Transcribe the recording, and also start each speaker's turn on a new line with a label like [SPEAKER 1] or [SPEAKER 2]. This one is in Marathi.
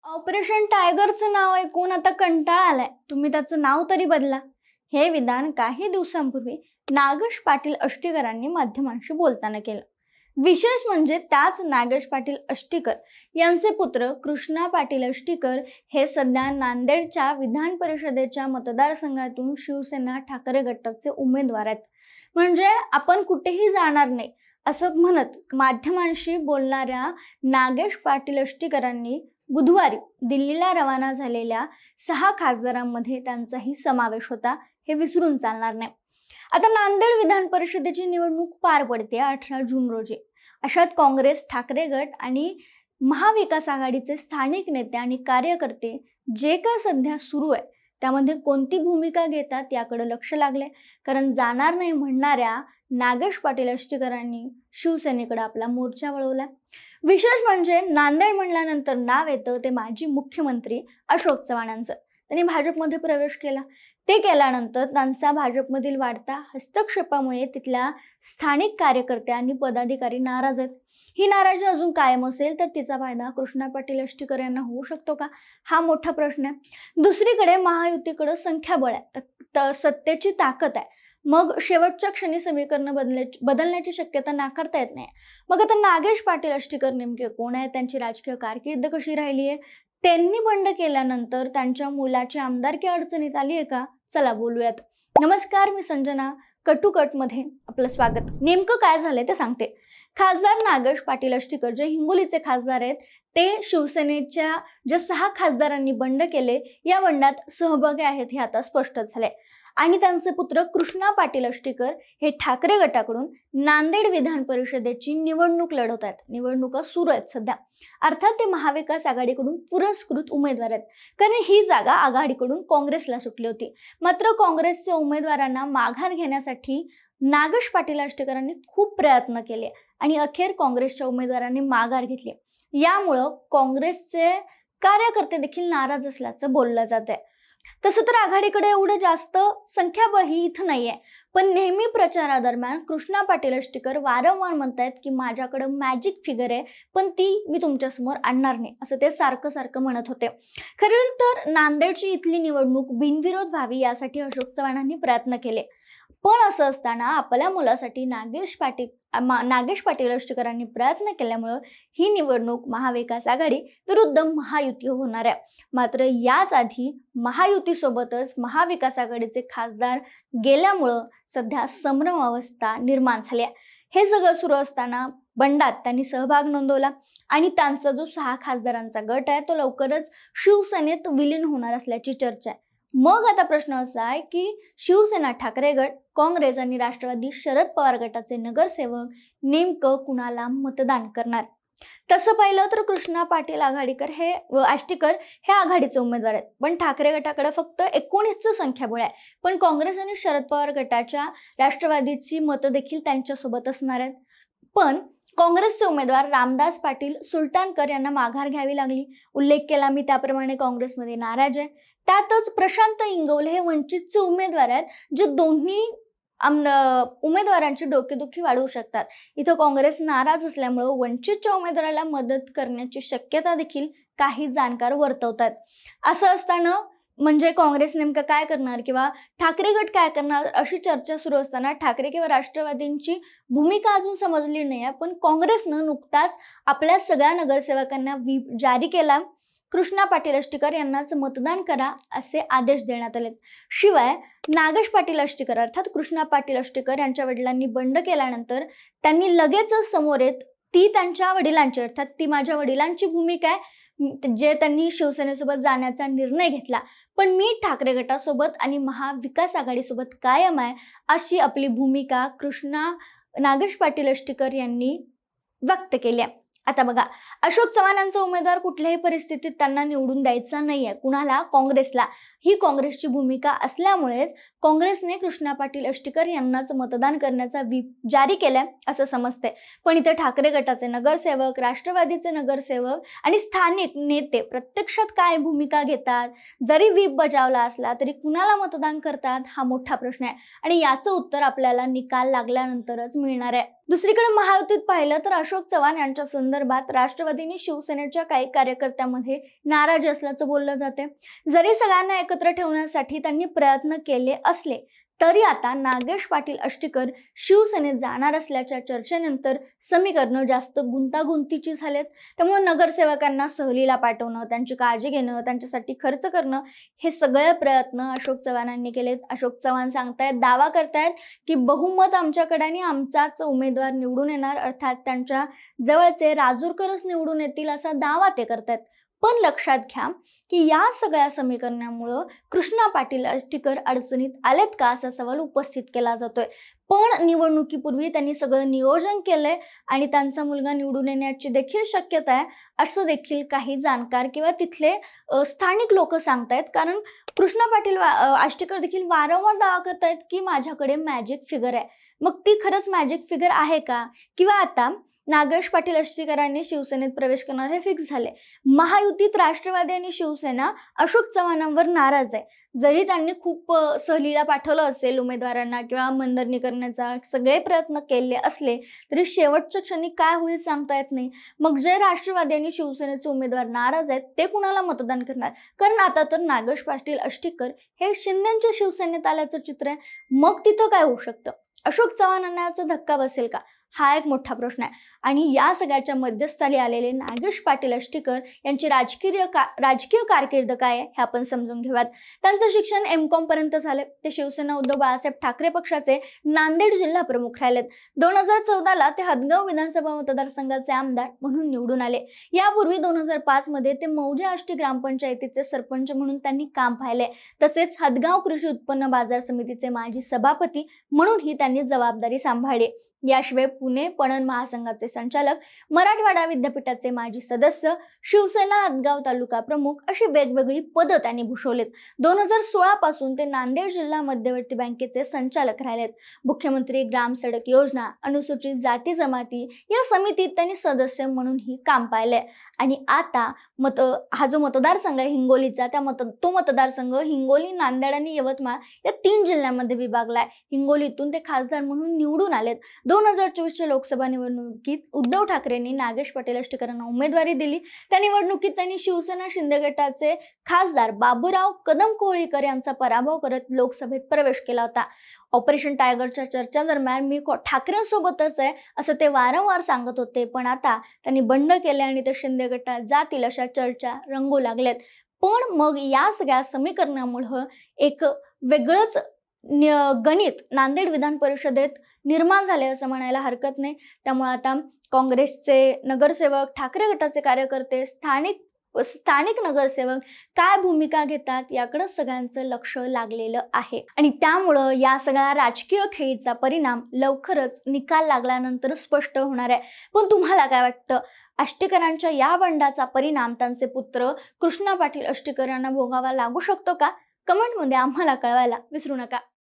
[SPEAKER 1] ऑपरेशन टायगरचं नाव ऐकून आता कंटाळा आलाय. तुम्ही त्याचं नाव तरी बदला. हे विधान काही दिवसांपूर्वी नागेश पाटील अष्टीकरांनी माध्यमांशी बोलताना केलं. विशेष म्हणजे त्याच नागेश पाटील अष्टीकर यांचे पुत्र कृष्णा पाटील अष्टीकर हे सध्या नांदेडच्या विधान परिषदेच्या मतदारसंघातून शिवसेना ठाकरे गटाचे उमेदवार आहेत. म्हणजे आपण कुठेही जाणार नाही असं म्हणत माध्यमांशी बोलणाऱ्या नागेश पाटील अष्टीकरांनी बुधवारी दिल्लीला रवाना झालेल्या 6 खासदारांमध्ये त्यांचाही समावेश होता. हे विसरून चालणार नाही. आता नांदेड विधान परिषदेची निवडणूक पार पडते 18 जून रोजी. अशात काँग्रेस, ठाकरे गट आणि महाविकास आघाडीचे स्थानिक नेते आणि कार्यकर्ते जे काय सध्या सुरू आहे त्यामध्ये कोणती भूमिका घेतात याकडे लक्ष लागले. कारण जाणार नाही म्हणणाऱ्या नागेश पाटील अष्टीकरांनी शिवसेनेकडे आपला मोर्चा वळवला. विशेष म्हणजे नांदेड म्हणल्यानंतर नाव येतं ते माजी मुख्यमंत्री अशोक चव्हाणांचं. त्यांनी भाजपमध्ये प्रवेश केला. ते केल्यानंतर त्यांचा भाजपमधील वाढता हस्तक्षेपामुळे तिथल्या स्थानिक कार्यकर्ते आणि पदाधिकारी नाराज आहेत. ही नाराजी अजून कायम असेल तर तिचा फायदा कृष्णा पाटील अष्टीकर यांना होऊ शकतो का, हा मोठा प्रश्न आहे. दुसरीकडे महायुतीकडे संख्याबळ आहे, सत्तेची ताकद आहे. मग शेवटच्या क्षणी समीकरण बदलण्याची शक्यता नाकारता येत नाही. मग आता नागेश पाटील अष्टीकर नेमके कोण आहे, त्यांची राजकीय कारकीर्द कशी राहिली आहे, त्यांनी बंड केल्यानंतर त्यांच्या मुलाची आमदारकी अडचणीत आली आहे का, चला बोलूयात. नमस्कार, मी संजना. कटुकटमध्ये आपलं स्वागत. नेमकं काय झालंय ते सांगते. खासदार नागेश पाटील अष्टीकर जे हिंगोलीचे खासदार आहेत ते शिवसेनेच्या ज्या 6 खासदारांनी बंड केले या बंडात सहभागी आहेत हे आता स्पष्ट झालंय. आणि त्यांचे पुत्र कृष्णा पाटील अष्टीकर हे ठाकरे गटाकडून नांदेड विधान परिषदेची निवडणूक लढवत आहेत. निवडणुका सुरू आहेत सध्या. अर्थात ते महाविकास आघाडीकडून पुरस्कृत उमेदवार आहेत, कारण ही जागा आघाडीकडून काँग्रेसला सुटली होती. मात्र काँग्रेसच्या उमेदवारांना माघार घेण्यासाठी नागेश पाटील अष्टीकरांनी खूप प्रयत्न केले आणि अखेर काँग्रेसच्या उमेदवारांनी माघार घेतली. यामुळं काँग्रेसचे कार्यकर्ते देखील नाराज असल्याचं बोललं जात आहे. तसं तर आघाडीकडे एवढं जास्त संख्याबळही इथं नाहीये, पण नेहमी प्रचारादरम्यान कृष्णा पाटील अष्टीकर वारंवार म्हणतायत की माझ्याकडे मॅजिक फिगर आहे, पण ती मी तुमच्यासमोर आणणार नाही, असं ते सारखं म्हणत होते. खरं तर नांदेडची इथली निवडणूक बिनविरोध व्हावी यासाठी अशोक चव्हाणांनी प्रयत्न केले. पण असं असताना आपल्या मुलासाठी नागेश पाटील अष्टीकरांनी प्रयत्न केल्यामुळं ही निवडणूक महाविकास आघाडी विरुद्ध महायुती होणार आहे. मात्र याच आधी महायुतीसोबतच महाविकास आघाडीचे खासदार गेल्यामुळं सध्या संभ्रम अवस्था निर्माण झाली आहे. हे सगळं सुरू असताना बंडात त्यांनी सहभाग नोंदवला आणि त्यांचा जो 6 खासदारांचा गट आहे तो लवकरच शिवसेनेत विलीन होणार असल्याची चर्चा आहे. मग आता प्रश्न असा आहे की शिवसेना, ठाकरे गट, काँग्रेस आणि राष्ट्रवादी शरद पवार गटाचे नगरसेवक नेमकं कुणाला मतदान करणार. तसं पाहिलं तर कृष्णा पाटील अष्टीकर हे आघाडीचे उमेदवार आहेत, पण ठाकरे गटाकडे फक्त 19चं संख्याबळ आहे. पण काँग्रेस आणि शरद पवार गटाच्या राष्ट्रवादीची मतं देखील त्यांच्यासोबत असणार आहेत. पण काँग्रेसचे उमेदवार रामदास पाटील सुलतानकर यांना माघार घ्यावी लागली. उल्लेख केला मी त्याप्रमाणे काँग्रेसमध्ये नाराज आहे. त्यातच प्रशांत इंगवले हे वंचितचे उमेदवार आहेत, जे दोन्ही उमेदवारांची डोकेदुखी वाढवू शकतात. इथं काँग्रेस नाराज असल्यामुळे वंचितच्या उमेदवाराला मदत करण्याची शक्यता देखील काही जाणकार वर्तवतात. असं असताना म्हणजे काँग्रेस नेमकं काय करणार किंवा ठाकरे गट काय करणार अशी चर्चा सुरू असताना ठाकरे किंवा राष्ट्रवादींची भूमिका अजून समजली नाही आहे. पण काँग्रेसनं नुकताच आपल्या सगळ्या नगरसेवकांना व्हीप जारी केला. कृष्णा पाटील अष्टीकर यांनाच मतदान करा असे आदेश देण्यात आले. शिवाय नागेश पाटील अष्टीकर अर्थात कृष्णा पाटील अष्टीकर यांच्या वडिलांनी बंड केल्यानंतर त्यांनी लगेचच समोर येत ती त्यांच्या वडिलांची अर्थात ती माझ्या वडिलांची भूमिका आहे जे त्यांनी शिवसेनेसोबत जाण्याचा निर्णय घेतला, पण मी ठाकरे गटासोबत आणि महाविकास आघाडीसोबत कायम आहे अशी आपली भूमिका नागेश पाटील अष्टीकर यांनी व्यक्त केली आहे. आता बघा, अशोक चव्हाणांचा उमेदवार कुठल्याही परिस्थितीत त्यांना निवडून द्यायचा नाहीये. कुणाला? काँग्रेसला. ही काँग्रेसची भूमिका असल्यामुळेच काँग्रेसने कृष्णा पाटील अष्टीकर यांनाच मतदान करण्याचा व्हीप जारी केलाय असं समजते. पण इथे ठाकरे गटाचे नगरसेवक, राष्ट्रवादीचे नगरसेवक आणि स्थानिक नेते प्रत्यक्षात काय भूमिका घेतात, जरी व्हीप बजावला असला तरी कुणाला मतदान करतात, हा मोठा प्रश्न आहे आणि याचं उत्तर आपल्याला निकाल लागल्यानंतरच मिळणार आहे. दुसरीकडे महायुतीत पाहिलं तर अशोक चव्हाण यांच्या संदर्भात राष्ट्रवादीने शिवसेनेच्या काही कार्यकर्त्यांमध्ये नाराजी असल्याचं बोललं जाते. जरी सगळ्यांना एकत्र ठेवण्यासाठी त्यांनी प्रयत्न केले असले तरी आता नागेश पाटील आष्टीकर शिवसेनेत जाणार असल्याच्या चर्चेनंतर समीकरणं जास्त गुंतागुंतीची झालेत. त्यामुळे नगरसेवकांना सहलीला पाठवणं, त्यांची काळजी घेणं, त्यांच्यासाठी खर्च करणं, हे सगळे प्रयत्न अशोक चव्हाणांनी केलेत. अशोक चव्हाण सांगतायत, दावा करतायत की बहुमत आमच्याकडे आणि आमचाच उमेदवार निवडून येणार, अर्थात त्यांच्या जवळचे राजूरकरच निवडून येतील असा दावा ते करतायत. पण लक्षात घ्या की या सगळ्या समीकरणामुळं कृष्णा पाटील आष्टीकर अडचणीत आलेत का असा सवाल उपस्थित केला जातोय. पण निवडणुकीपूर्वी त्यांनी सगळं नियोजन केलंय आणि त्यांचा मुलगा निवडून येण्याची देखील शक्यता आहे असं देखील काही जाणकार किंवा तिथले स्थानिक लोक सांगतायत. कारण कृष्णा पाटील आष्टीकर देखील वारंवार दावा करतायत की माझ्याकडे मॅजिक फिगर आहे. मग ती खरंच मॅजिक फिगर आहे का? किंवा आता नागेश पाटील आष्टीकरांनी शिवसेनेत प्रवेश करणार हे फिक्स झाले. महायुतीत राष्ट्रवादी आणि शिवसेना अशोक चव्हाणांवर नाराज आहे. जरी त्यांनी खूप सहलीला पाठवलं असेल उमेदवारांना किंवा मनधरणी करण्याचा सगळे प्रयत्न केले असले तरी शेवटच्या क्षणी काय होईल सांगता येत नाही. मग जे राष्ट्रवादी आणि शिवसेनेचे उमेदवार नाराज आहेत ते कुणाला मतदान करणार? कारण आता तर नागेश पाटील आष्टीकर हे शिंदेच्या शिवसेनेत आल्याचं चित्र आहे. मग तिथं काय होऊ शकतं? अशोक चव्हाणांना याचा धक्का बसेल का? हा एक मोठा प्रश्न आहे. आणि या सगळ्याच्या मध्यस्थाली आलेले नागेश पाटील आष्टीकर यांची राजकीय कारकीर्द काय आहे हे आपण समजून घेऊयात. त्यांचं शिक्षण M.Com पर्यंत झाले. ते शिवसेना उद्धव बाळासाहेब ठाकरे पक्षाचे नांदेड जिल्हा प्रमुख राहिलेत. 2014ला ते हदगाव विधानसभा मतदारसंघाचे आमदार म्हणून निवडून आले. यापूर्वी 2005 मध्ये ते मौजे आष्टी ग्रामपंचायतीचे सरपंच म्हणून त्यांनी काम पाहिले. तसेच हदगाव कृषी उत्पन्न बाजार समितीचे माजी सभापती म्हणूनही त्यांनी जबाबदारी सांभाळली. याशिवाय पुणे पणन महासंघाचे संचालक, मराठवाडा विद्यापीठाचे माजी सदस्य, शिवसेना हदगाव तालुका प्रमुख अशी वेगवेगळी पदं त्यांनी भूषवलीत. 2016 पासून ते नांदेड जिल्हा मध्यवर्ती बँकेचे संचालक राहिलेत. मुख्यमंत्री ग्राम सडक योजना, अनुसूचित जाती जमाती या समितीत त्यांनी सदस्य म्हणूनही काम पाहिलंय. आणि आता हा जो मतदारसंघ आहे हिंगोलीचा, तो मतदारसंघ हिंगोली, नांदेड आणि यवतमाळ या 3 जिल्ह्यांमध्ये विभागलाय. हिंगोलीतून ते खासदार म्हणून निवडून आलेत. 2024च्या लोकसभा निवडणुकीत उद्धव ठाकरेंनी नागेश पाटील आष्टीकरांना उमेदवारी दिली. त्या निवडणुकीत त्यांनी शिवसेना शिंदे गटाचे खासदार बाबूराव कदम कोळीकर यांचा पराभव करत लोकसभेत प्रवेश केला होता. ऑपरेशन टायगरच्या चर्चांदरम्यान मी ठाकरेंसोबतच आहे असं ते वारंवार सांगत होते. पण आता त्यांनी बंड केले आणि ते शिंदे गटात जातील अशा चर्चा रंगू लागल्यात. पण मग या सगळ्या समीकरणामुळे एक वेगळंच गणित नांदेड विधान परिषदेत निर्माण झाले असं म्हणायला हरकत नाही. त्यामुळे आता काँग्रेसचे नगरसेवक, ठाकरे गटाचे कार्यकर्ते, स्थानिक नगरसेवक काय भूमिका घेतात याकडे सगळ्यांचं लक्ष लागलेलं आहे. आणि त्यामुळं या सगळ्या राजकीय खेळीचा परिणाम लवकरच निकाल लागल्यानंतर स्पष्ट होणार आहे. पण तुम्हाला काय वाटतं? आष्टीकरांच्या या बंडाचा परिणाम त्यांचे पुत्र कृष्णा पाटील आष्टीकर यांना भोगावा लागू शकतो का? कमेंटमध्ये आम्हाला कळवायला विसरू नका.